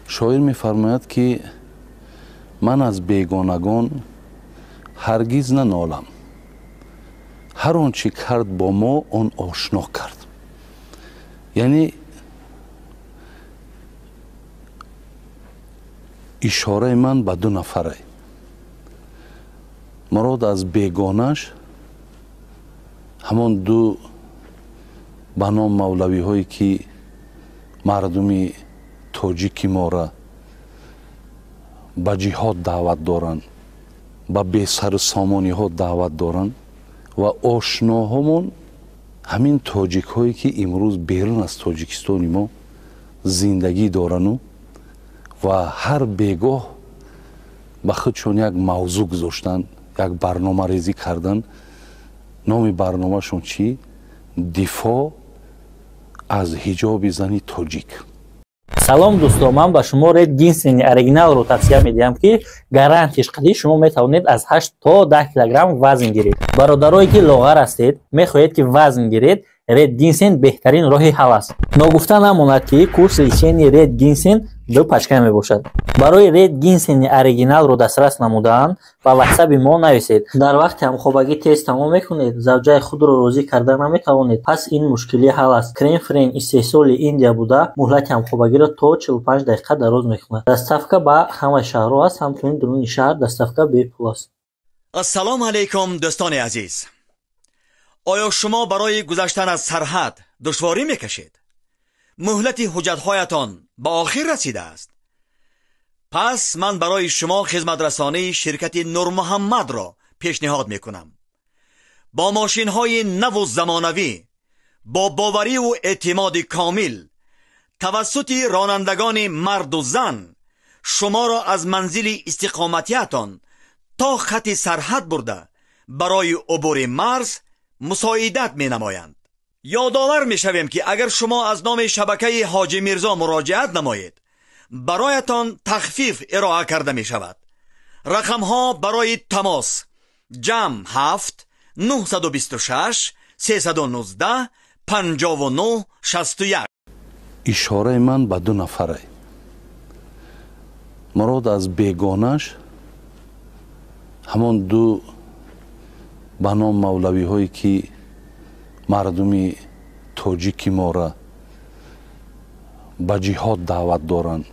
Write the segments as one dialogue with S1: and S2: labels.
S1: شاعر می‌فرماید که من از بیگانگان هرگز ننالم، هر آنچه کرد با ما آن آشنا کرد. یعنی اشاره من به دو نفره، مراد از بیگانش همان دو به نام مولوی هایی که مردمی تاجیک ما را به جهاد دعوت دارند، به بیسر سامانی ها دعوت دارند و آشناهامون همین تاجیک هایی که امروز بیرون از تاجیکستان ما زندگی دارند و هر بیگاه به خودشون یک موضوع گذاشتن، یک برنامه ریزی کردن. نام برنامه شون چی؟ دفاع از حجاب زنی تاجیک.
S2: салом дӯстон, ман ба шумо ред гинсени оригиналро тавсия медиҳам ки гарантияш қадӣ шумо метавонед аз 8 то 10 килограмм вазн гиред. бародарое ки лоғар ҳастед, мехоҳед ки вазн гиред, ред гинсен беҳтарин роҳи ҳал аст. ногуфта намонад ки курси лечени ред гинсен 2 пачка мебошад. барои ред гинсени оригиналро дастрас намудаан ба ватсаби мо нависед. дар вақти ҳамхобагӣ тест тамом мекунед, завҷаи худро розӣ карда наметавонед, пас ин мушкилӣ ҳал аст. крем-френ истеҳсоли Индия буда муҳлати ҳамхобагиро то 45 дақиқа дароз мекунад. доставка ба ҳамаи шаҳрҳо аст, ҳамчунин дуруни шаҳр доставка бепул аст.
S3: ассалому алайкум дӯстони азиз. оё шумо барои гузаштан аз сарҳад душворӣ мекашед? муҳлати ҳуҷҷатҳоятон ба охир расидааст? пас ман барои шумо хизматрасонии ширкати нурмуҳаммадро пешниҳод мекунам. бо мошинҳои наву замонавӣ, бо бовариву эътимоди комил, тавассути ронандагони марду зан шуморо аз манзили истиқоматиятон то хати сарҳад бурда барои убури марз мусоидат менамоянд. ёдовар мешавем ки агар шумо аз номи шабакаи ҳоҷи мирзо муроҷиат намоед, бароятон тахфиф ироа карда мешавад. рақамҳо барои тамос ҷамъ 7 926 319 59 61.
S1: ишораи ман ба ду нафаре, мурод аз бегонаш ҳамон ду ба ном мавлавиҳое ки мардуми тоҷики мора ба ҷиҳод даъват доранд,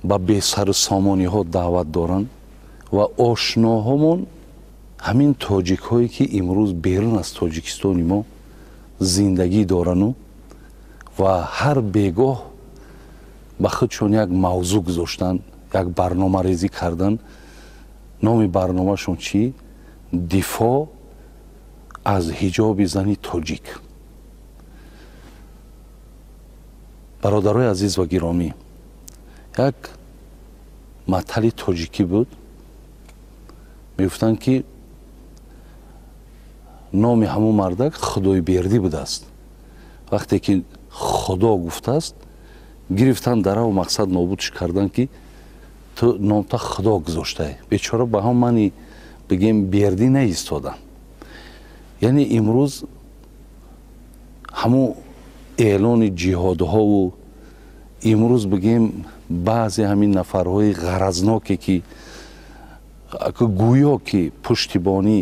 S1: ба бесару сомониҳо даъват доранд ва ошноҳомон ҳамин тоҷикҳое ки имрӯз берун аз тоҷикистони мо зиндагӣ дорану ва ҳар бегоҳ ба худшон як мавзӯъ гузоштанд, як барномарезӣ карданд. номи барномашон чӣ? дифоъ аз ҳиҷоби зани тоҷик. бародарои азиз ва гиромӣ, як матали тоҷикӣ буд. мегуфтанд ки номи ҳамон мардак худойбердӣ будааст. вақте ки худо гуфтааст, гирифтан дараву мақсад нобудш карданд ки ту номта худо гузоштаи. бечора ба ҳам мани бигем бердӣ наистоданд. яъне имрӯз ҳамон эълони ҷиҳодҳову имрӯз бигем баъзе ҳамин нафарҳои ғаразноке ки гӯё ки пуштибонӣ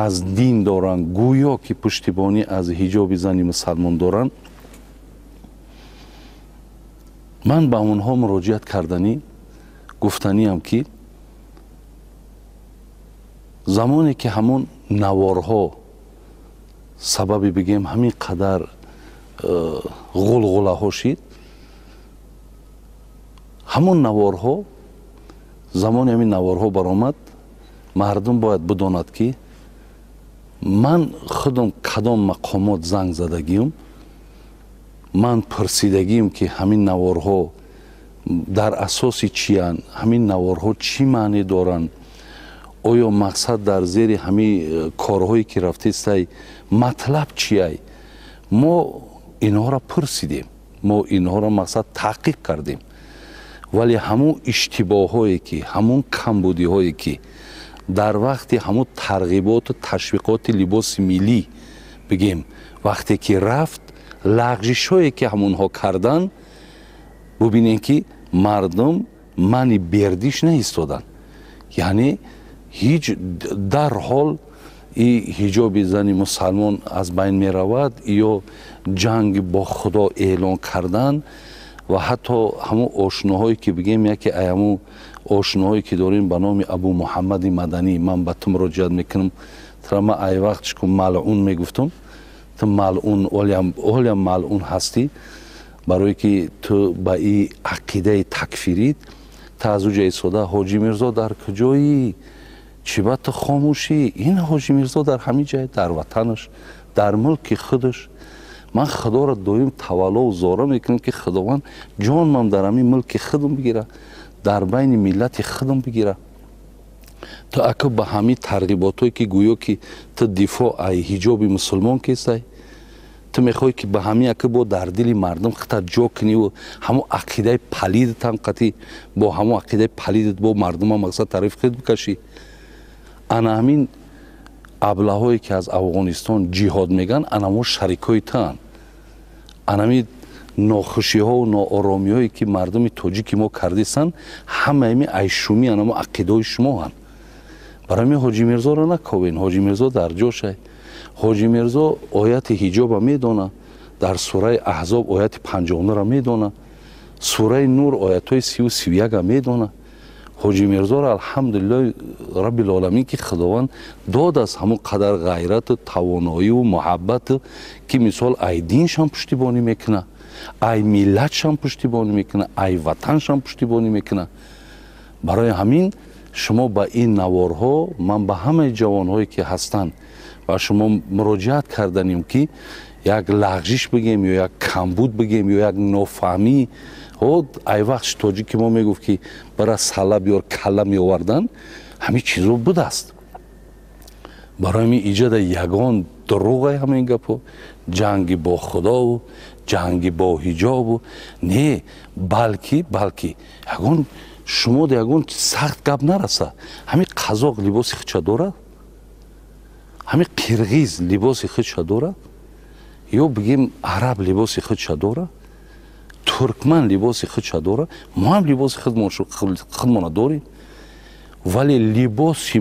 S1: аз дин доранд, гӯё ки пуштибонӣ аз ҳиҷоби зани мусалмон доранд, ман ба онҳо муроҷиат карданӣ гуфтаниам ки замоне ки ҳамон наворҳо сабаби бигем ҳамин қадар ғулғулаҳо шид, ҳамон наворҳо замони ҳамин наворҳо баромад, мардум бояд бидонад ки ман худам кадом мақомот занг задагиюм, ман пурсидагиюм ки ҳамин наворҳо дар асоси чиянд, ҳамин наворҳо чӣ маъне доранд, оё мақсад дар зери ҳамин корҳое ки рафтестай матлаб чияй. мо инҳоро пурсидем, мо инҳоро мақсад таҳқиқ кардем, вале ҳамон иштибоҳое ки, ҳамон камбудиҳое ки дар вақти ҳамон тарғиботу ташвиқоти либоси миллӣ бигем вақте ки рафт, лағжишое ки ҳамонҳо карданд, бубинем ки مردم منی بردیش نیستادن. یعنی هیچ در حال این حجاب زنی مسلمان از بین می رود یا جنگ با خدا اعلان کردن و حتی همون آشناهایی که بگیم یکی همون آشناهایی که داریم به نام ابو محمد مدنی، من به تو مراجعت میکنم ترا من ای وقتش که ملعون میگفتم تو ملعون اولیم ملعون هستی برای که تو به این عقیده تکفیرید تا از اوجه ایستاده حاجی میرزا در کجایی؟ چی باید تو خاموشی؟ این حاجی میرزا در همین جای در وطنش در ملک خودش. من خدا را دویم تولا و زاره میکنم که خداوند جانم در همین ملک خودم بگیره، در بین ملت خودم بگیره. تو اکو به همین ترغیباتایی که گویا که تو دفاع ای حجاب مسلمان کیستی، تو میخوای که به همین اکو با در دل مردم خطا جا کنی و همون عقیده پلیدت هم قطعی با همون عقیده پلیدت با مردم هم مقصد طرف خود بکشی. انا همین ابلهایی که از افغانستان جهاد میگن انا ما شریکای تن. انا همین ناخوشی ها و ناآرامی هایی که مردم تاجیک ما کردیستن همه همین ایشومی انا ما عقیده های شما هن. برای می حاجی میرزا را نکاوین. حاجی میرزا در جاشه. حاجی میرزا آیت حجاب میدونه، در سوره احزاب آیت 59 را میدونه، سوره نور آیت های 30 و 31 میدونه. حاجی میرزا را الحمدلله رب العالمین که خداوند داد از همون قدر غیرت و توانایی و محبت که مثال ای دینش هم پشتیبانی میکنه، ای ملتش هم پشتیبانی میکنه، ای وطنش هم پشتیبانی میکنه. برای همین شما با این نوارها من به همه جوانهایی که هستن و شما مراجعت کردنیم که یک لغزش بگیم یا یک کمبود بگیم یا یک نافهمی ای وقت تاجی که ما میگفت که برای سلب یا کله می آوردن همین چیزو بود است. برای می ایجاد یگان دروغ همین گپو جنگ با خدا و جنگ با حجاب و نه بلکه یگان شما ده یگان سخت گپ نرسه. همین قزاق لباس خودش داره، همین قرغیز لباس خودش داره، یا بگیم عرب لباس خودش داره، ترکمن لباس خودش داره، ما هم لباس خودمان داریم. ولی لباس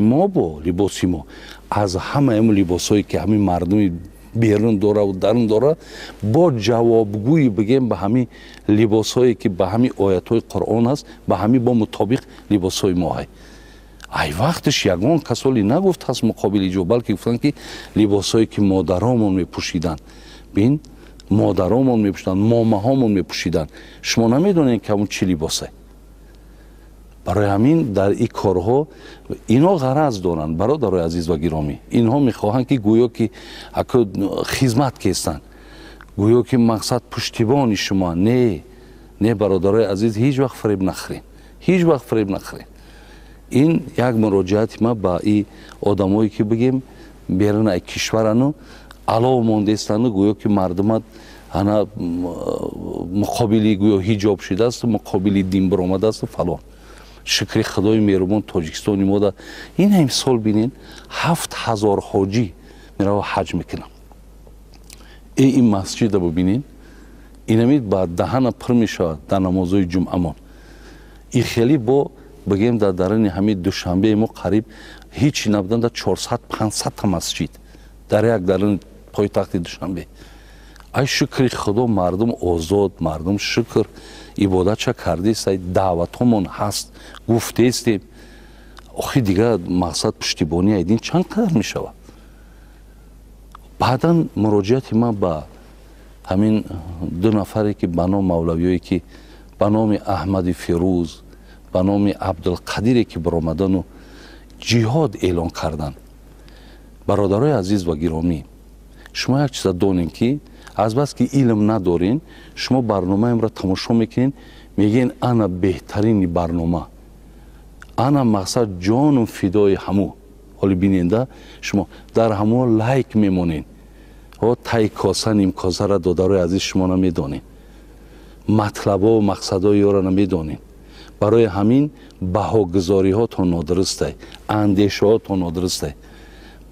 S1: ما از همه همون لباسایی که همین مردم بیرون داره و درون داره با جوابگویی بگیم به همین لباسایی که به همین آیت‌های قرآن هست، به همین با مطابق لباسای ما هست. ای وقتش یگان کسالی نگفت هست مقابل جو، بلکه گفتن که لباسایی که مادرامون میپوشیدن، بین مادرامون میپوشیدن، مامه‌هامون میپوشیدن، شما نمیدونین که اون چی لباسه. برای همین در این کارها اینا غرض دارن برادرای عزیز و گرامی. اینها میخواهند که گویا که خدمت کردن، گویا که مقصد پشتیبانی شما. نه برادرای عزیز، هیچ وقت فریب نخورین، هیچ وقت فریب نخورین. این یک مراجعت ما با این آدمایی که بگیم بیرون از کشورانو علاوه مانده استن، گویا که مردم انا مقابلی گویا حجاب شده است، مقابلی دین برآمده است فلان. شکر خدای مهربان تاجیکستانی ما دا این امسال بینین 7000 حاجی میره حج میکنن. این مسجد رو ببینین، این امید با دهن پر میشه در نمازهای جمعه ما. این خیلی با بگیم در درون همین دوشنبه ما قریب هیچی نبودن، در 400-500 تا مسجد در یک درون پایتخت دوشنبه. ای شکر خدا مردم آزاد، مردم شکر عبادت چه کرده است، دعوت همون هست، گفته استیم. آخی دیگه مقصد پشتیبانی ایدین چند قدر می شود. بعدا مراجعت من با همین 2 نفری که به نام مولویایی که به نام احمد فیروز، به نام عبدالقدیری که برآمدن و جهاد اعلان کردن. برادرای عزیز و گرامی، شما یک چیز دانین که از بس که علم ندارین، شما برنامه ام را تماشا میکنین، میگین انا بهترین برنامه، انا مقصد جانم فدای همو. حالی بیننده شما در همو لایک میمونین و تای کاسه نیم کاسه را دادرای عزیز شما نمیدانین، مطلب و مقصد های را نمیدانین. برای همین بهاگذاری ها تا نادرسته، اندیشه ها تا نادرسته.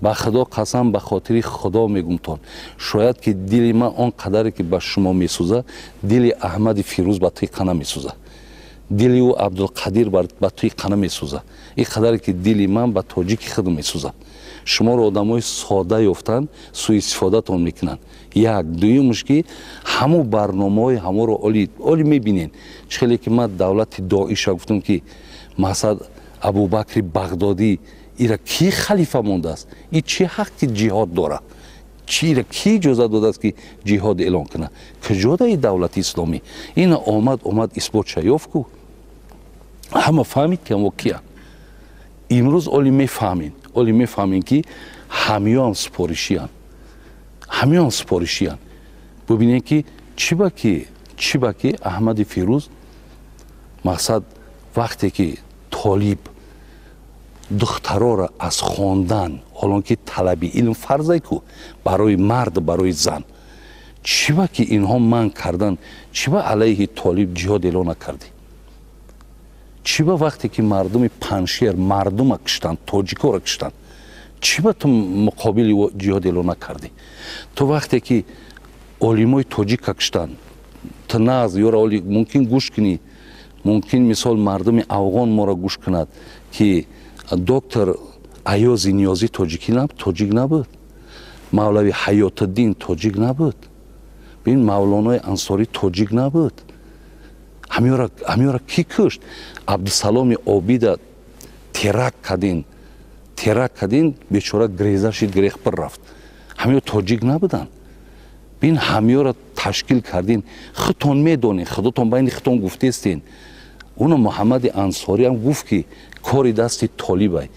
S1: با خدا قسم به خاطر خدا میگم تان، شاید که دل من آن قدری که به شما میسوزه، دل احمد فیروز به طریقه نمیسوزه. дили ӯ Абдулқадир ба туи қана месӯзад. ин қадаре ки дили ман ба тоҷики худ месӯзад. шуморо одамои сода ёфтан сӯистифодатон мекунанд. як дуюмаш ки ҳамун барномаҳои ҳаморо оли мебинен. чӣ хеле ки ман давлати доиша гуфтам ки масад Абубакри Бағдодӣ ира ки халифа мондааст? ин чӣ ҳақ ки ҷиҳод дорад? ира ки иҷозат додааст ки ҷиҳод эълон кунад? куҷо дар ин давлати исломӣ? ин омад исботша ёфт ку ҳама фаҳмид ки ҳамо кия. имрӯз оли мефаҳмем ки ҳамёам супоришиянд. ҳамёам супоришиянд. бубинем ки чӣ ба ки Аҳмади Фирӯз мақсад вақте ки толиб духтароро аз хондан ҳолон ки талаби илм фарзай ку барои мард барои зан чӣ ба ки инҳо манъ кардан чӣ ба алайҳи толиб ҷиҳод эълон накардӣ? чӣ ба вақте ки мардуми Паншер мардума киштанд тоҷикоро киштанд чӣ ба ту муқобили ҷиҳод эълон накардӣ? ту вақте ки олимои тоҷика киштанд ту нағз ёра оли мумкин гӯш кунӣ мумкин мисол мардуми афғон моро гӯш кунад ки доктор Аёзи Ниёзӣ тоҷик набуд. Мавлави Ҳаётиддин тоҷик набуд. бин Мавлонои Ансорӣ тоҷик набуд. ҳамёра кӣ кушт? Абдусаломи Обида терак кадин бечора греза шид грехпир рафт. ҳамё тоҷик набуданд. бин ҳамёра ташкил кардин. худтон медонед, худотон байни худтон гуфтестен. уна Муҳаммади Ансорӣ ҳам гуфт ки кори дасти толибай.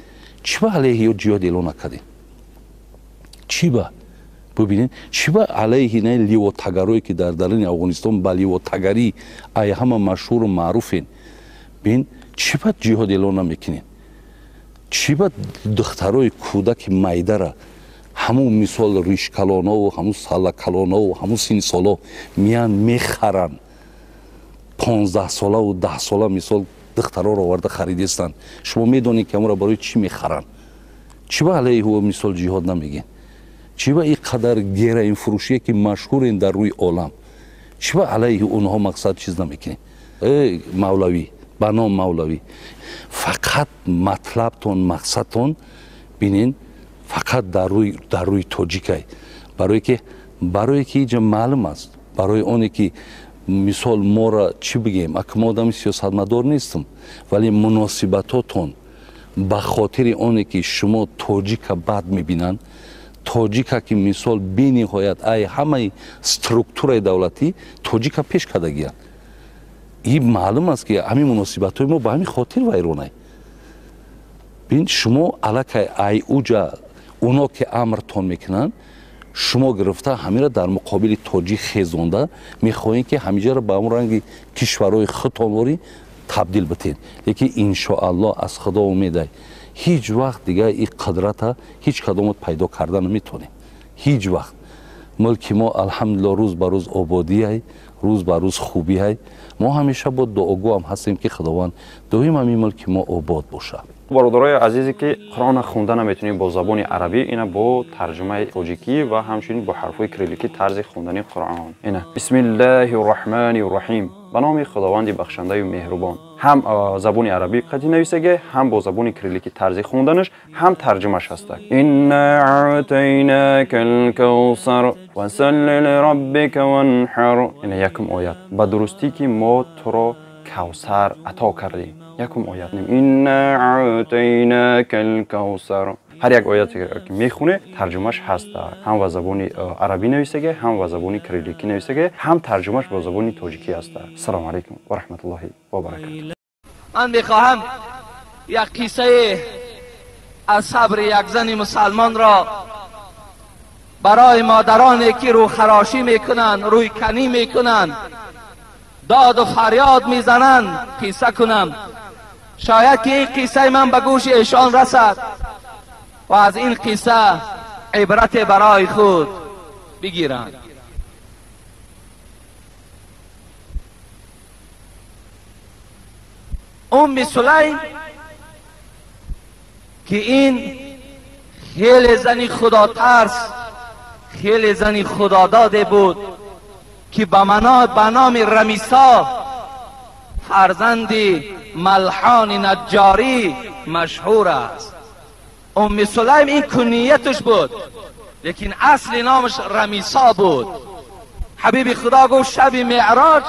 S1: чӣ ба алайҳи ё ҷиҳод эълон накардем? чӣ ба? бубинед чӣ ба алайҳи на ливотагарое ки дар даруни Афғонистон ба ливотагарӣ ай ҳама машҳуру маъруфен. бин чӣ ба ҷиҳод эълон намекунед? чӣ ба духтарои кӯдаки майдара ҳамун мисол ришкалонову ҳамун салакалонову ҳамун синни соло миян мехаранд 15 солаву 10 сола мисол духтароро оварда харидестанд. шумо медонед ки ҳаморо барои чӣ мехаранд? чӣ ба алайҳи ӯ мисол ҷиҳод намегӯед? чӣ ба ин қадар героинфурӯшие ки машҳурен дар рӯи олам чӣ ба алайҳи онҳо мақсад чиз намекунед? Мавлавӣ ба ном Мавлавӣ фақат матлабтон мақсадтон бинен фақат дар рӯи тоҷикай барое ки иҷа маълум аст барои оне ки мисол мора чӣ бигем ака мо одами сиёсатмадор нестам вале муносибатотон ба хотири оне ки шумо тоҷика бад мебинанд тоҷика ки мисол бениҳоят ай ҳамаи структураи давлатӣ тоҷика пеш кардагиянд. ин маълум аст ки ҳамин муносибатҳои мо ба ҳамин хотир вайронай. бин шумо аллакай ай уҷа оно ки амртон мекунанд шумо гирифта ҳамира дар муқобили тоҷик хезонда мехоҳем ки ҳамиҷаро ба ҳамон ранги кишварҳои худтонворӣ табдил битед. лекин иншоаллоҳ аз худо умедай ҳеҷ вақт дигар ин қудрата ҳеҷ кадомат пайдо карда наметавонем. ҳеҷ вақт мулки мо алҳамдулиллоҳ рӯз ба рӯз ободиай рӯз ба рӯз хубиай. мо ҳамеша бо дуогӯам ҳастем ки худованд доим ҳамин мулки мо обод бошад.
S4: бародарои азизе ки қуръона хунда наметунем бо забони арабӣ ина бо тарҷумаи тоҷикӣ ва ҳамчунин бо ҳарфҳои кирилликӣ тарзи хундани қуръон ина бисмиллаҳи рраҳмани рраҳим ба номи худованди бахшандаю меҳрубон. ҳам забони арабӣ қади нависаге ҳам бо забони кирилликӣ тарзи хунданаш ҳам тарҷумаш ҳастак. инна аътайнака алкавсар васалли лираббика ванҳар. ина якум оят ба дурустӣ ки мо туро кавсар ато кардем. якум оят инна аътайнака алкавсар. ҳар як ояте ки мехуне тарҷумаш ҳаст ҳам ва забони арабӣ нависаге ҳам ва забони кирилликӣ нависаге ҳам тарҷумаш ба забони тоҷикӣ аст. ассалому алайкум ва раҳматуллоҳи ва баракатуҳ.
S5: من میخواهم یک قصه از صبر یک زن مسلمان را برای مادرانی که رو خراشی میکنن روی کنی میکنن داد و فریاد میزنن قصه کنم. شاید که این قصه من به گوش ایشان رسد و از این قصه عبرت برای خود بگیرند. سلیم که این خیلی زنی خدا ترس خیلی زنی خدا داده بود که به نام رمیسا فرزند ملحان نجاری مشهور است. ام سلیم این کنیتش بود، لیکن اصل نامش رمیسا بود. حبیب خدا گفت شب معراج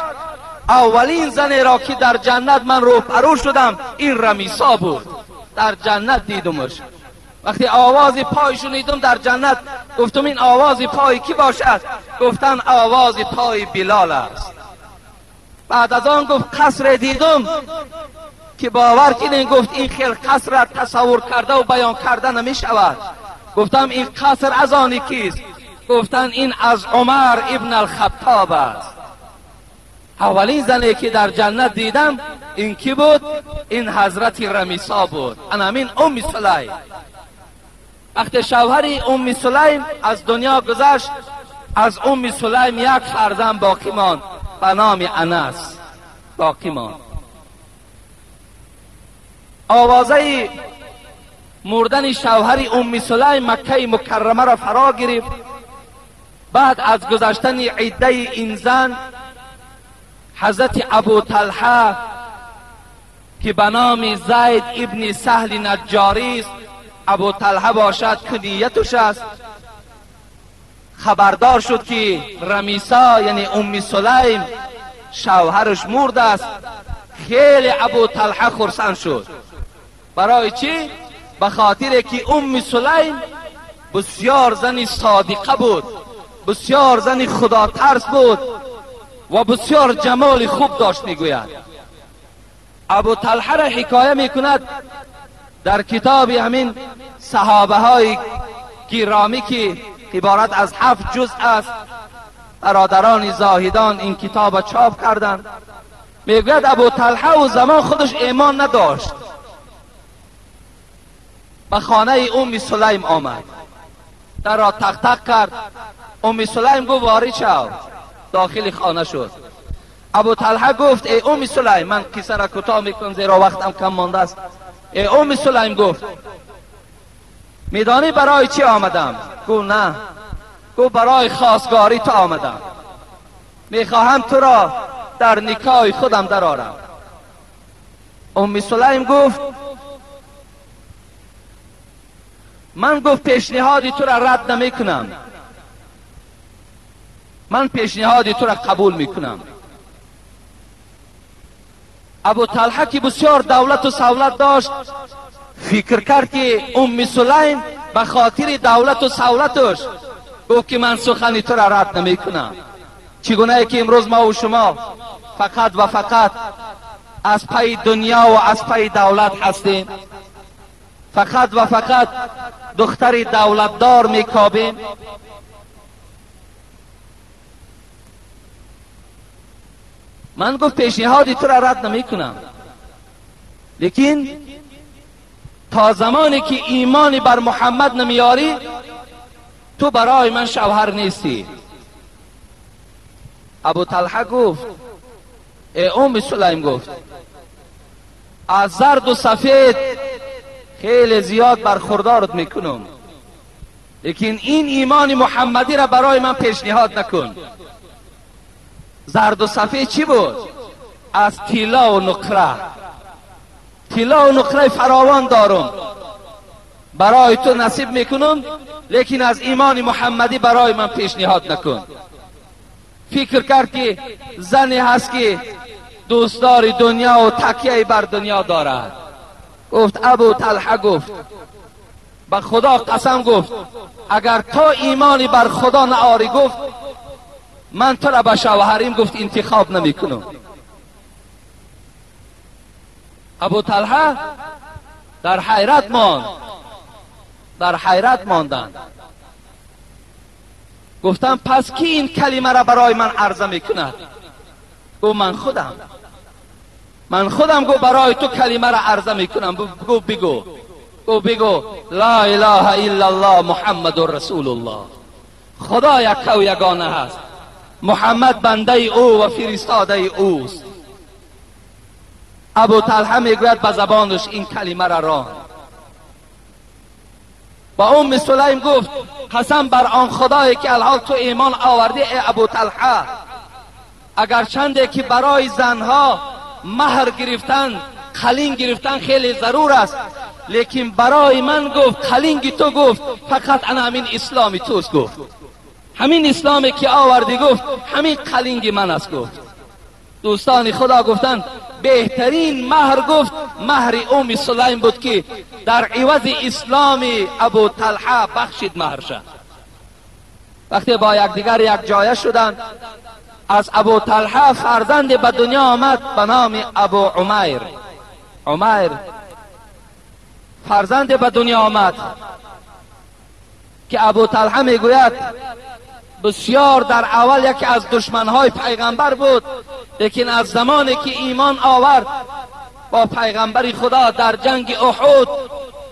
S5: اولین زنی را که در جنت من روبرو شدم این رمیسا بود. در جنت دیدمش. وقتی آواز پای شنیدم در جنت گفتم این آواز پای کی باشد؟ گفتن آواز پای بلال است. بعد از آن گفت قصر دیدم که باور کنین، گفت این خیلی قصر را تصور کرده و بیان کرده نمی شود. گفتم این قصر از آنی کیست؟ گفتن این از عمر ابن الخطاب است. اولین زنی که در جنت دیدم این کی بود؟ این حضرت رمیسا بود. همین ام سلیم. وقتی شوهر ام سلیم از دنیا گذشت، از ام سلیم یک فرزند باقی ماند به نام انس باقی ماند. آوازه مردن شوهر ام سلیم مکه مکرمه را فرا گرفت. بعد از گذشتن عده این زن، حضرت ابو طلحه که به نام زید ابن سهل نجاری است، ابو طلحه باشد کنیتش است، خبردار شد که رمیسا یعنی ام سلیم شوهرش مرد است. خیلی ابو طلحه خرسند شد. برای چی؟ به خاطر که ام سلیم بسیار زنی صادقه بود، بسیار زنی خدا ترس بود و بسیار جمال خوب داشت. میگوید ابو طلحه را حکایه میکند در کتاب همین صحابه های گرامی که عبارت از 7 جزء است. برادران زاهدان این کتاب چاپ کردند. میگوید ابو طلحه و زمان خودش ایمان نداشت. به خانه ام سلیم آمد، در را تق تق کرد. ام سلیم گفت وارد شو. داخل خانه شد. ابو طلحه گفت ای ام سلیم، من قصه را کوتاه میکنم زیرا وقتم کم مانده است. ای ام سلیم گفت میدانی برای چی آمدم؟ گفت نه. گفت برای خواستگاری تو آمدم، میخواهم تو را در نکاح خودم درآورم. ام سلیم گفت من گفت پیشنهادی تو را رد نمی کنم، من پیشنهادی تو را قبول میکنم. ابو طلحه که بسیار دولت و سولت داشت فکر کرد که ام سلیم به خاطر دولت و سولتش گفت که من سخنی تو را رد نمی کنم. چگونه که امروز ما و شما فقط و فقط از پای دنیا و از پای دولت هستیم، فقط و فقط دختر دولتدار میکابیم. من گفت پیشنهادی تو را رد نمی کنم، لیکن تا زمانی که ایمانی بر محمد نمیاری تو برای من شوهر نیستی. ابو طلحه گفت ای ام سلیم، گفت از زرد و سفید خیلی زیاد برخوردارت میکنم، لیکن این ایمان محمدی را برای من پیشنهاد نکن. زرد و سفید چی بود؟ از طلا و نقره، طلا و نقره فراوان دارم برای تو نصیب میکنم، لیکن از ایمان محمدی برای من پیشنهاد نکن. فکر کرد که زنی هست که دوستدار دنیا و تکیه بر دنیا دارد. گفت ابو طلحه گفت به خدا قسم، گفت اگر تو ایمانی بر خدا نآری، گفت من تو را به شوهریم گفت انتخاب نمی کنم. ابو طلحه در حیرت ماند، در حیرت ماندند. گفتم پس کی این کلمه را برای من عرضه میکند؟ گفت من خودم گفت برای تو کلمه را عرضه میکنم. گفت بگو. گفت بگو لا اله الا الله محمد رسول الله. خدا یک و یگانه هست، محمد بنده او و فرستاده اوست. ابو طلحه میگوید به زبانش این کلمه را راند. با ام سلیم گفت قسم بر آن خدایی که الحال تو ایمان آورده ای ابو طلحه، اگر چنده که برای زنها مهر گرفتن، قلین گرفتن خیلی ضرور است، لیکن برای من گفت قلینگی تو گفت فقط انا همین اسلامی توست گفت، همین اسلامی که آوردی گفت همین قلینگی من است گفت. دوستان خدا گفتن بهترین مهر گفت مهر ام سلیم بود که در عوض اسلام ابو طلحه بخشید مهر شد. وقتی با یکدیگر یک جایه شدند، از ابو طلحه فرزند به دنیا آمد به نام ابو عمیر. عمیر فرزند به دنیا آمد که ابو طلحه میگوید بسیار در اول یکی از دشمنهای پیغمبر بود، لیکن از زمانی که ایمان آورد با پیغمبر خدا در جنگ احد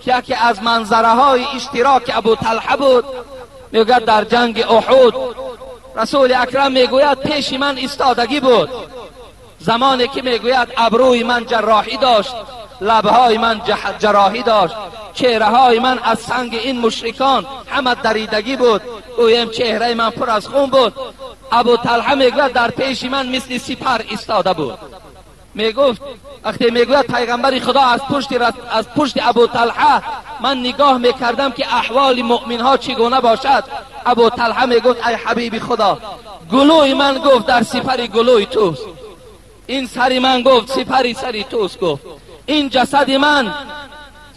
S5: که یکی از منظره های اشتراک ابو طلحه بود، میگوید در جنگ احد رسول اکرم میگوید پیش من ایستادگی بود، زمانی که میگوید ابروی من جراحی داشت، لبهای من جراحی داشت، چهره های من از سنگ این مشرکان همه دریدگی بود، گویم چهره من پر از خون بود. ابو طلحه میگوید در پیش من مثل سپر ایستاده بود. میگفت وقتی میگوید پیغمبر خدا از پشت ابو طلحه من نگاه میکردم که احوال مؤمن ها چگونه باشد. ابو طلحه میگفت ای حبیب خدا، گلوی من گفت در سپر گلوی توست، این سری من گفت سپری سری توست گفت، این جسد من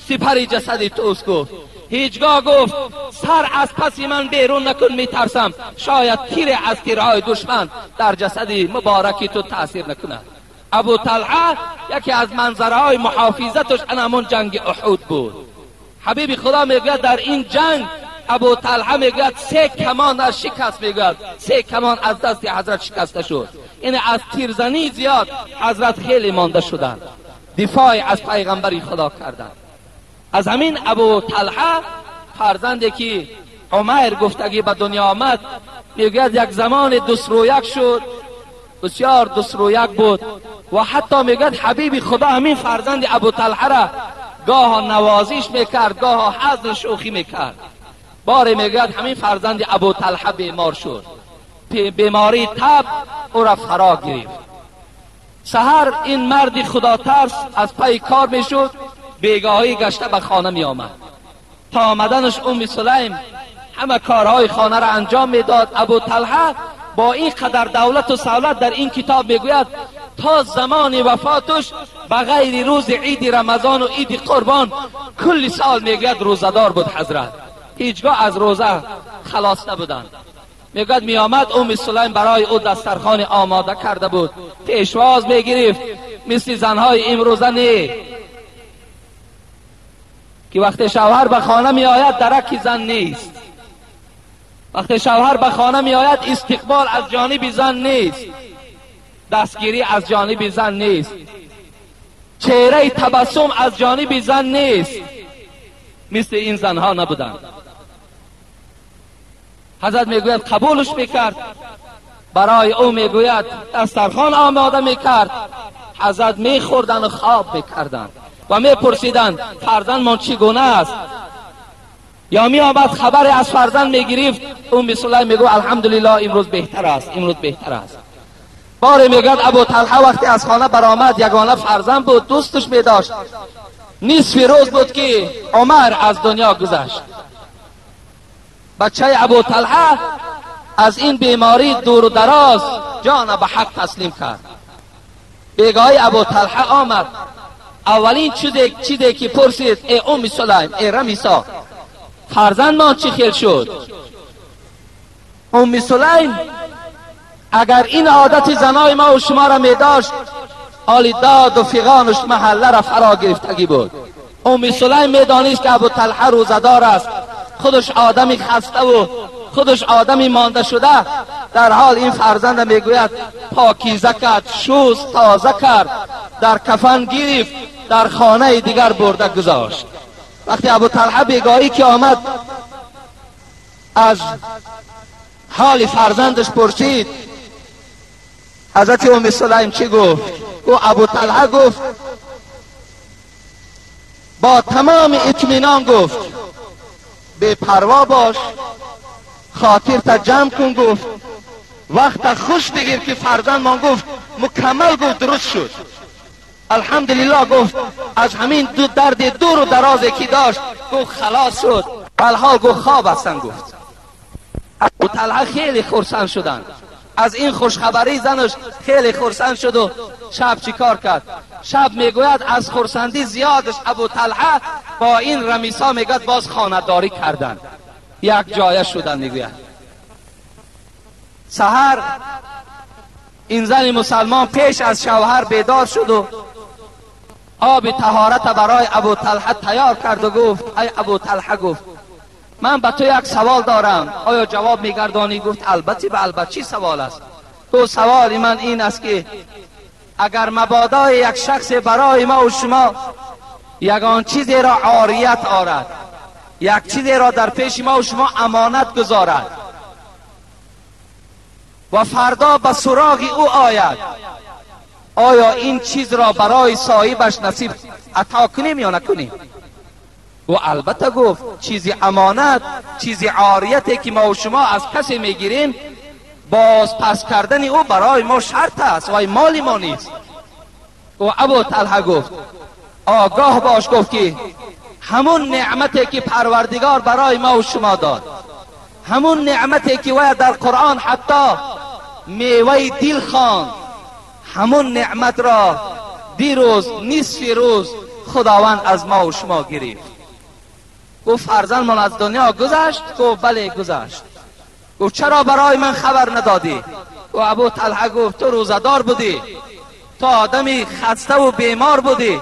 S5: سپری جسدی توست گفت، هیچگاه گفت سر از پسی من بیرون نکن میترسم شاید تیر از تیرهای دشمن در جسدی مبارکی تو تأثیر نکند. ابو طلحه یکی از منظرهای محافظتش همون جنگ احد بود. حبیب خدا میگوید در این جنگ ابو طلحه میگوید 3 کمان از شکست، میگوید 3 کمان از دست حضرت شکسته شد، یعنی از تیرزنی زیاد حضرت خیلی مانده شدند، دفاع از پیغمبر خدا کردند. از همین ابو طلحه فرزندی که عمیر گفتگی به دنیا آمد، میگوید یک زمان دسرویک شد، بسیار دسرویک بود و حتی میگوید حبیب خدا همین فرزند ابو طلحه را گاه نوازش میکرد، گاه حزن شوخی میکرد. باری میگوید همین فرزند ابو طلحه بیمار شد، بیماری تب او را فرا گرفت. سحر این مرد خدا ترس از پای کار میشد، بیگاهی گشته به خانه می آمد. تا آمدنش ام سلیم همه کارهای خانه را انجام میداد. ابو طلحه با این قدر دولت و سهولت در این کتاب میگوید تا زمان وفاتش بغیر روز عید رمضان و عید قربان کل سال میگوید روزدار بود حضرت، هیچگاه از روزه خلاص نبودند. میگوید می آمد ام سلیم برای او دسترخوان آماده کرده بود، پیشواز میگرفت مثل زنهای امروزه نه که وقتی شوهر به خانه می آید درک زن نیست، وقتی شوهر به خانه می آید استقبال از جانب زن نیست، دستگیری از جانب زن نیست، چهره تبسم از جانب زن نیست، مثل این زنها نبودند. حضرت میگوید قبولش میکرد، برای او میگوید دسترخوان آماده میکرد، حضرت میخوردن و خواب میکردند و میپرسیدند فرزند من چگونه است، یا می آمد خبر از فرزند میگرفت ام سلیم میگو الحمدلله امروز بهتر است، امروز بهتر است. باری میگوید ابو طلحه وقتی از خانه برآمد یگانه فرزند بود، دوستش میداشت. نصف روز بود که عمر از دنیا گذشت. بچه ابو طلحه از این بیماری دور و دراز جان به حق تسلیم کرد. بیگاهی ابو طلحه آمد، اولین چیزی که پرسید ای ام سلیم، ای رمیسا، فرزند ما چی خیل شد؟ ام سلیم اگر این عادت زنای ما و شما را می داشت آل داد و فیغانش محله را فرا گرفتگی بود. ام سلیم می دانست که ابو طلحه روزدار است، خودش آدمی خسته و خودش آدمی مانده شده، در حال این فرزند میگوید پاکیزه کرد، شست تازه کرد، در کفن گرفت، در خانه دیگر برده گذاشت. وقتی ابو طلحه بیگاهی که آمد از حال فرزندش پرسید، حضرت ام سلیم چی گفت؟ ابو طلحه گفت با تمام اطمینان گفت بے پروا باش، خاطر تا جمع کن، گفت وقت خوش بگیر که فرزند من گفت مکمل گفت درست شد. الحمدلله گفت از همین درد دور و درازی که داشت گفت خلاص شد. بالحال گفت خواب هستن. گفت ابو طلحه خیلی خرسند شدن از این خوشخبری. زنش خیلی خرسند شد و شب چیکار کرد؟ شب میگوید از خرسندی زیادش ابو طلحه با این رمیسا میگوید باز خانه‌داری کردن، یک جایه شدن. میگوید سحر این زن مسلمان پیش از شوهر بیدار شد و آب طهارت برای ابو طلحه تیار کرد و گفت ای ابو طلحه، گفت من به تو یک سوال دارم، آیا جواب میگردانی؟ گفت البته به البته. چی سوال است؟ تو سوال من این است که اگر مبادا یک شخص برای ما و شما یگان چیزی را عاریت آرد، یک چیزی را در پیش ما و شما امانت گذارد و فردا به سراغ او آید، آیا این چیز را برای صاحبش نصیب عطا کنیم یا نکنیم؟ و البته گفت چیزی امانت، چیزی عاریتی که ما و شما از کسی میگیریم باز پس کردن او برای ما شرط است و مال ما نیست. و ابو طلحه گفت آگاه باش، گفت که همون نعمتی که پروردگار برای ما و شما داد، همون نعمتی که وی در قرآن حتی میوه دل خواند، همون نعمت را دیروز نصف روز خداوند از ما و شما گرفت. گفت فرزند من از دنیا گذشت؟ گفت بله گذشت. گفت چرا برای من خبر ندادی؟ و ابو طلحه گفت تو روزدار بودی، تو آدمی خسته و بیمار بودی،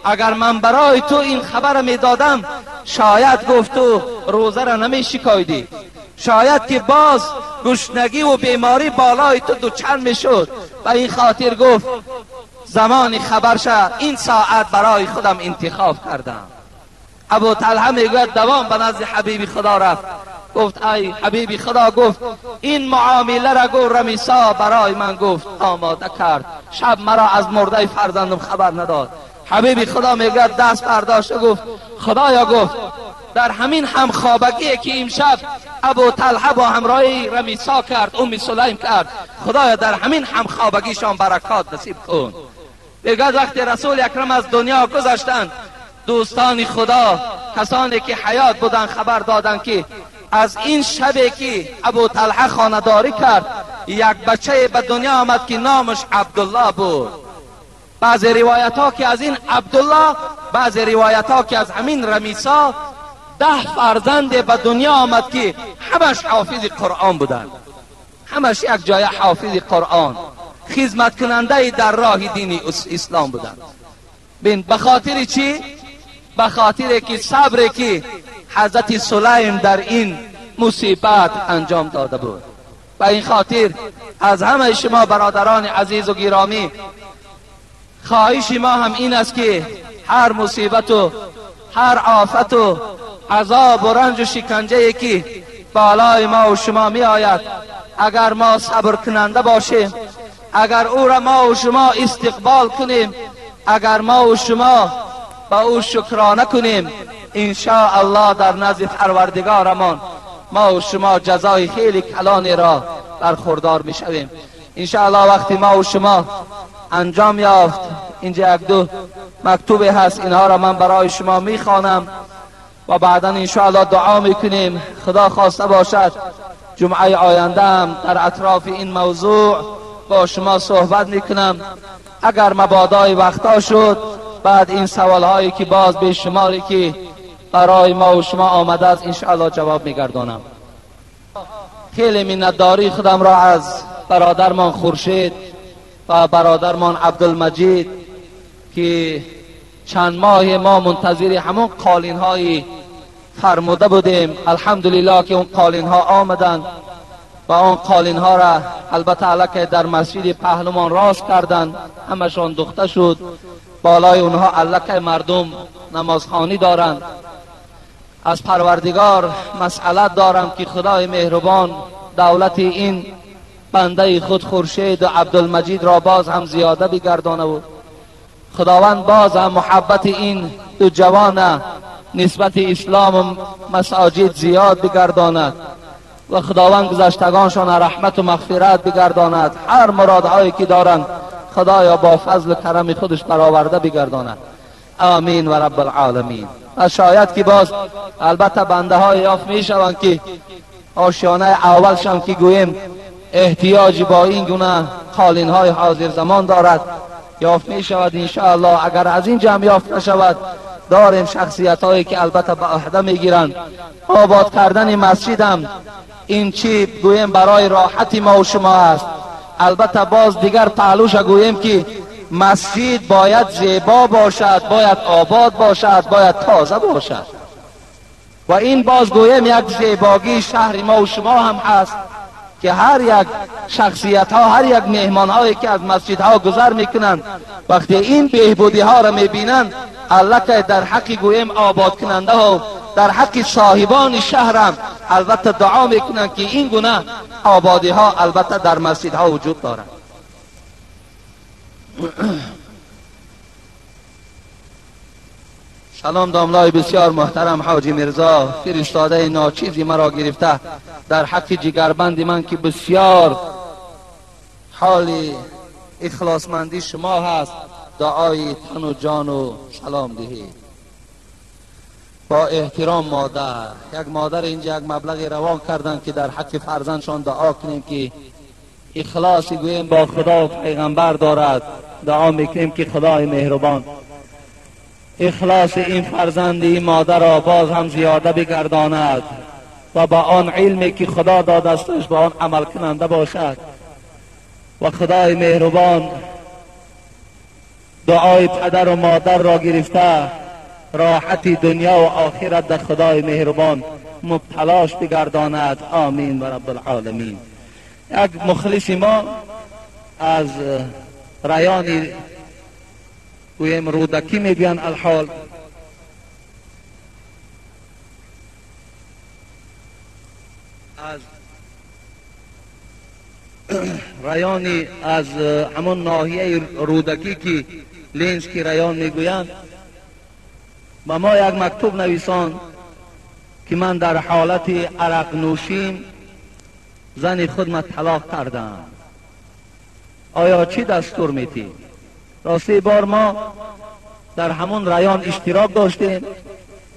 S5: اگر من برای تو این خبر می دادم شاید گفت تو روزه را نمی شکایدی، شاید که باز گشنگی و بیماری بالای تو دوچند می شد. و این خاطر گفت زمان خبرشه این ساعت برای خودم انتخاب کردم. ابو طلحه میگوید دوام به نزد حبیب خدا رفت. گفت ای حبیب خدا، گفت این معامله را گفت رمیسا برای من گفت آماده کرد، شب مرا از مرده فرزندم خبر نداد. حبیب خدا میگوید دست برداشت و گفت خدایا، گفت در همین همخوابگی که امشب ابو طلحه با همراهی رمیسا کرد، ام سلیم کرد، خدایا در همین همخوابگیشان برکات نصیب کن. میگوید وقتی رسول اکرم از دنیا گذشتند دوستان خدا، کسانی که حیات بودن خبر دادند که از این شبی که ابو طلحه خانه‌داری کرد یک بچه به دنیا آمد که نامش عبدالله بود. بعضی روایت ها که از این عبدالله، بعضی روایت ها که از همین رمیسا 10 فرزند به دنیا آمد که همش حافظ قرآن بودند، همش یک جای حافظ قرآن، خدمت کننده در راه دین اسلام بودند. بین به خاطر چی؟ به خاطر که صبری که حضرت سلیم در این مصیبت انجام داده بود. و این خاطر از همه شما برادران عزیز و گرامی خواهش ما هم این است که هر مصیبت و هر آفت و عذاب و رنج و شکنجه که بالای ما و شما می آید، اگر ما صبر کننده باشیم، اگر او را ما و شما استقبال کنیم، اگر ما و شما با او شکرانه کنیم، انشاءالله در نزد پروردگارمان ما و شما جزای خیلی کلانی را برخوردار می شویم. انشاءالله وقتی ما و شما انجام یافت، اینجا یک دو مکتوبی هست، اینها را من برای شما می خوانم و بعدا انشاءالله دعا می کنیم. خدا خواسته باشد جمعه آینده هم در اطراف این موضوع با شما صحبت می کنم. اگر مبادای وقتا شد بعد این سوال هایی که باز به شماری که برای ما و شما آمده است انشاءالله جواب می گردانم. خیلی منتداری خودم را از برادرمان خورشید و برادرمان عبدالمجید که چند ماه ما منتظر همون قالین های فرموده بودیم، الحمدلله که اون قالین ها آمدن و اون قالین ها را البته علاکه در مسجد پهلوان راست کردن، همشان دوخته شد، بالای اونها علاکه مردم نمازخوانی دارند. از پروردگار مسئلت دارم که خدای مهربان دولت این بنده خود خورشید و عبدالمجید را باز هم زیاده بگردانه بود. خداوند باز هم محبت این دو جوان نسبت اسلام و مساجد زیاد بگرداند و خداوند گذشتگانشان رحمت و مغفرت بگرداند. هر مرادهایی که دارند خدایا با فضل و کرم خودش برآورده بگرداند. آمین و رب العالمین. و شاید که باز البته بنده های یافت می شوند که آشیانه اولش هم که گویم احتیاج با این گونه قالین های حاضر زمان دارد، یافت می شود انشاءالله. اگر از این جمع یافت نشود، داریم شخصیت هایی که البته به عهده می گیرند. آباد کردن مسجد هم این چی گویم برای راحتی ما و شما است. البته باز دیگر پهلوش گویم که مسجد باید زیبا باشد، باید آباد باشد، باید تازه باشد. و این باز گویم یک زیباگی شهر ما و شما هم هست که هر یک شخصیت ها، هر یک مهمان هایی که از مسجد ها گذر میکنند، وقتی این بهبودی ها را میبینند، الله که در حق گویم آباد کننده ها، در حق صاحبان شهر هم البته دعا میکنند که این گونه آبادی ها البته در مسجد ها وجود دارد. سلام داملای بسیار محترم حاجی مرزا، فرستاده ناچیزی مرا گرفته در حق جگربند من که بسیار حال اخلاصمندی شما هست، دعای تن و جان و سلام دهید. با احترام مادر، یک مادر اینجا یک مبلغ روان کردن که در حق فرزندشان دعا کنیم که اخلاصی گویم با خدا و پیغمبر دارد. دعا میکنیم که خدای مهربان اخلاص این فرزند این مادر را باز هم زیاده بگرداند و با آن علمی که خدا دادستش با آن عمل کننده باشد. و خدای مهربان دعای پدر و مادر را گرفته راحتی دنیا و آخرت در خدای مهربان مبتلاش بگرداند. آمین و رب العالمین. یک مخلص ما از رایان گویم رودکی میگوین الحال از رایانی از همون ناحیه رودکی که لینز کی رایان میگویند با ما یک مکتوب نویسان که من در حالت عرق نوشیم زن خود ما طلاق کردم، آیا چی دستور میتی؟ راستی بار ما در همون رایان اشتراک داشتیم،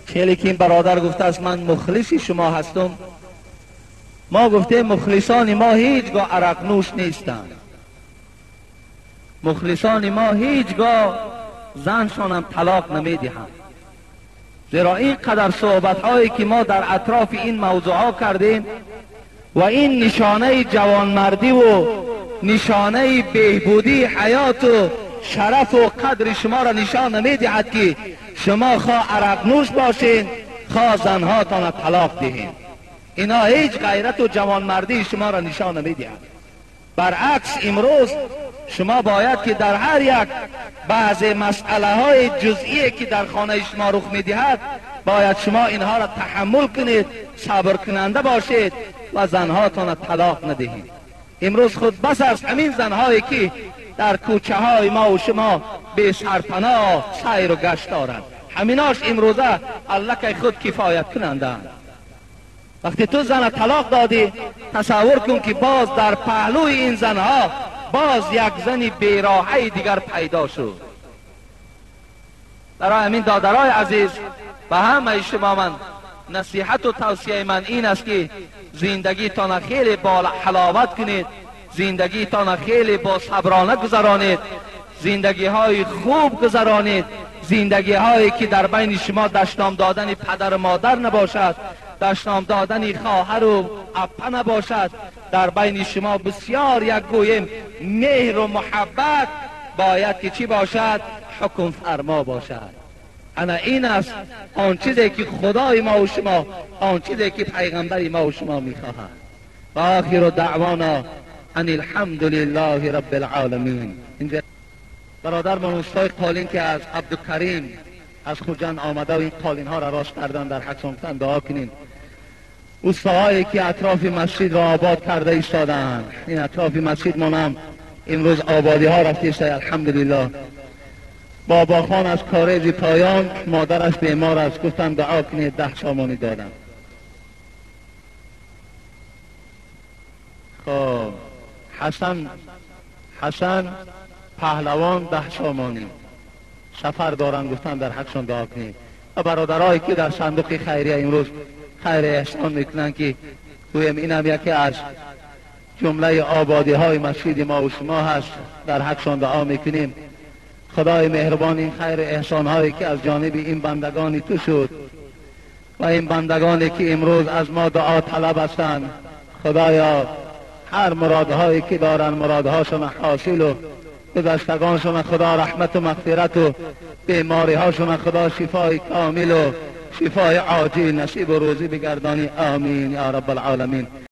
S5: خیلی که این برادر گفته است من مخلصی شما هستم. ما گفتیم مخلصان ما هیچگاه عرق نوش نیستند، مخلصان ما هیچگاه زنشان هم طلاق نمیدهند. زیرا این قدر صحبت هایی که ما در اطراف این موضوع ها کردیم و این نشانه جوانمردی و نشانه بهبودی حیات و شرف و قدر شما را نشان نمیدهد که شما خواه عرق نوش باشین، خواه زنهاتان طلاق دهین. اینا هیچ غیرت و جوانمردی شما را نشان نمیدهد. برعکس امروز شما باید که در هر یک بعض مسئله های جزئی که در خانه شما رخ میدهد باید شما اینها را تحمل کنید، صبر کننده باشید و زنهاتان طلاق ندهید. امروز خود بس است همین زنهایی که در کوچه های ما و شما به سرپناه سیر و گشت دارند، همیناش امروزه الله که خود کفایت کنندند. وقتی تو زن طلاق دادی تصور کن که باز در پهلوی این زنها باز یک زنی بیراهه دیگر پیدا شد. برای همین دادرای عزیز به همه شما من نصیحت و توصیه من این است که زندگی تان خیلی با حلاوت کنید، زندگی تان خیلی با صبرانه گذرانید، زندگی های خوب گذرانید، زندگی هایی که در بین شما دشنام دادن پدر و مادر نباشد، دشنام دادن خواهر و اپا نباشد، در بین شما بسیار یک گویم مهر و محبت باید که چی باشد؟ حکم فرما باشد. انا این است آن چیزی که خدای ما و شما، آن چیزی که پیغمبر ما و شما میخواهد. و آخر دعوانا ان الحمد لله رب العالمین. اینجا برادر من استاد قالین که از عبدالکریم از خوجند آمده و این قالین ها را راست کردن در حق سمتن دعا کنین. اوستاهایی که اطراف مسجد را آباد کرده ایستادند، این اطراف مسجد منم امروز آبادی ها رفته است الحمدلله. بابا خان از کارج پایان مادرش بیمار است، گفتم دعا کنید 10 سامانی دادم. خب حسن
S6: پهلوان 10 سامانی سفر دارن گفتن در حقشان دعا کنیم و برادرایی که در صندوق خیریه امروز خیر احسان میکنن که گویم اینم یکی از جمله آبادی های مسجد ما و شما هست، در حقشان دعا میکنیم. خدای مهربان این خیر احسان هایی که از جانب این بندگانی تو شد و این بندگانی که امروز از ما دعا طلب هستند، خدایا هر مرادهایی که دارن مرادهاشون حاصل و گذشتگانشون خدا رحمت و مغفرت و بیماری هاشون خدا شفای کامل و شفای عاجل نصیب و روزی بگردانی. آمین یا رب العالمین.